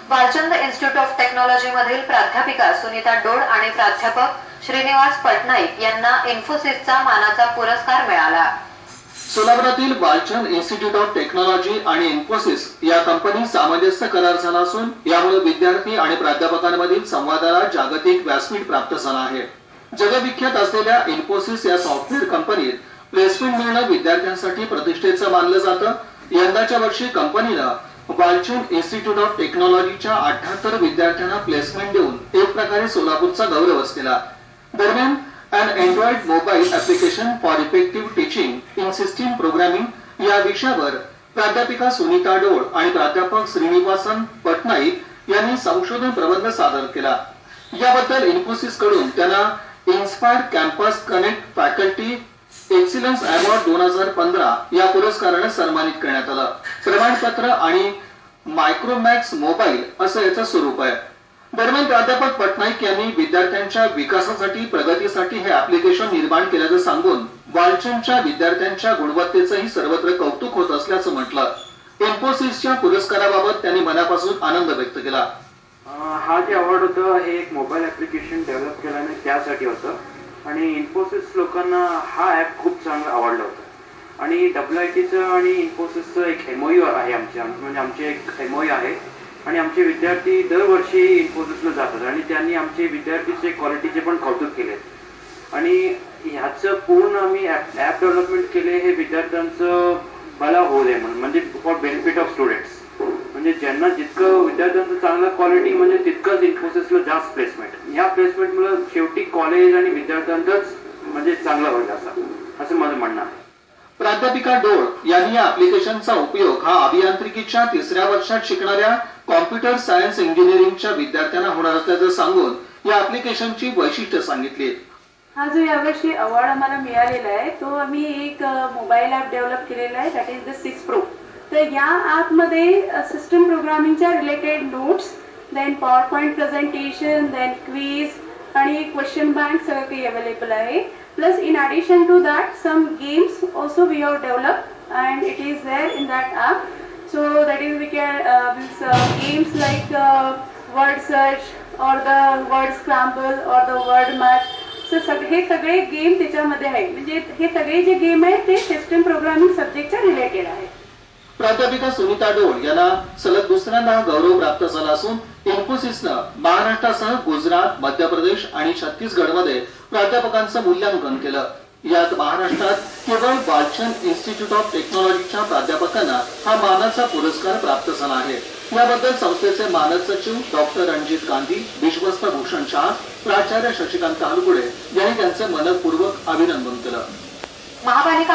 Balchand institute of technology मधील प्राध्यापिका सुनीता डोळ आणि प्राध्यापक श्रीनिवास पटनाईक यांना इन्फोसिसचा मानाचा पुरस्कार मिळाला। सोलापुरातील बालचंद इन्स्टिट्यूट ऑफ टेक्नॉलॉजी आणि इन्फोसिस या कंपनी सामंजस्य करार झाला असून यामुळे विद्यार्थी आणि प्राध्यापकांमधील संवादाला जागतिक व्यासपीठ प्राप्त झाला आहे। जगविख्यात असलेल्या इन्फोसिस या सॉफ्टवेअर कंपनीत प्लेसमेंट मिळणं विद्यार्थ्यांसाठी प्रतिष्ठेचं मानलं जातं। यंदाच्या वर्षी कंपनीनं बालचंद इन्स्टिट्यूट ऑफ टेक्नॉलॉजीच्या 78 विद्यार्थ्यांना प्लेसमेंट देऊन एक प्रकारे सोलापूरचा गौरवच केला। दरम्यान an Android mobile application for effective teaching in system programming या विषयावर प्राध्यापिका सुनीता डोळ आणि प्राध्यापक श्रीनिवासन पटनाईक यांनी संशोधन प्रबंध सादर केला। याबद्दल इन्फोसिस कडून त्यांना inspire campus connect faculty excellence award 2015 या पुरस्काराने सन्मानित करण्यात आलं। प्रमाणपत्र आणि मायक्रोमॅक्स मोबाईल असं याचं स्वरूप आहे। दरम्यान प्राध्यापक पटनाईक यांनी विद्यार्थ्यांच्या विकासासाठी प्रगतीसाठी हे ऍप्लिकेशन निर्माण केल्याचं सांगून बालचंदच्या विद्यार्थ्यांच्या गुणवत्तेचंही सर्वत्र कौतुक होत असल्याचं म्हटलं। इन्फोसिसच्या पुरस्काराबाबत त्यांनी मनापासून आनंद व्यक्त केला। हा जे अवॉर्ड होतं हे एक मोबाईल ऍप्लिकेशन डेव्हलप केल्याने त्यासाठी होतं आणि इन्फोसिस लोकांना हा ऍप खूप चांगला आवडला होता आणि WITचं आणि इन्फोसिसचं एक MOU आहे म्हणजे आमचे एक MOU आहे आणि आमचे विद्यार्थी दरवर्षी इन्फोसिसला जातात आणि त्यांनी आमचे विद्यार्थीचे क्वालिटीचे पण कौतुक केले आणि ह्याचं पूर्ण आम्ही ऍप डेव्हलपमेंट केले हे विद्यार्थ्यांचं भला होऊ दे म्हणजे फॉर बेनिफिट ऑफ स्टुडंट्स म्हणजे ज्यांना जितकं विद्यार्थ्यांचं चांगलं क्वालिटी म्हणजे तितकंच इन्फोसिसला जास्त प्लेसमेंट या प्लेसमेंटमुळे शेवटी कॉलेज आणि विद्यार्थ्यांचंच म्हणजे चांगलं होईल असं माझं म्हणणं आहे। प्राध्यापिका डोळ यांनी या ऍप्लिकेशनचा उपयोग हा अभियांत्रिकीच्या 3ऱ्या वर्षात शिकणाऱ्या कॉम्प्युटर सायन्स इंजिनिअरिंगच्या विद्यार्थ्यांना होणार असल्याचं सांगून या ऍप्लिकेशनची वैशिष्ट्ये सांगितली। हा जो यावर्षी अवॉर्ड आम्हाला मिळालेला आहे तो आम्ही एक मोबाईल ऍप डेव्हलप केलेला आहे दॅट इज द 6 Pro। तर या ऍप मध्ये सिस्टम प्रोग्रामिंगच्या related notes then power point presentation then quiz आणि क्वेश्चन बँक सगळं काही अवेलेबल आहे। Plus, in addition to that, some games also we have developed, and it is there in that app. So that is we can games like word search or the word scramble or the word match. So हे सगळे game त्याच्यामध्ये आहे म्हणजे हे सगळे जे game आहेत ते सिस्टम प्रोग्रामिंग सब्जेक्टच्या रिलेटेड आहे। प्राध्यापिका सुनीता डोळ यांना सलग दुसऱ्यांदा गौरव प्राप्त झाला असून इन्फोसिसनं महाराष्ट्रासह गुजरात, मध्य प्रदेश आणि छत्तीसगडमध्ये प्राध्यापकांचं मूल्यांकन केलं। यात महाराष्ट्रात केवळ बालचंद इन्स्टिट्यूट ऑफ टेक्नॉलॉजीच्या प्राध्यापकांना हा मानाचा पुरस्कार प्राप्त झाला आहे। याबद्दल संस्थेचे मानद सचिव डॉक्टर रणजित गांधी, विश्वस्त भूषण शाह, प्राचार्य शशिकांत हलगुडे यांनी त्यांचे मनपूर्वक अभिनंदन केलं। महापालिका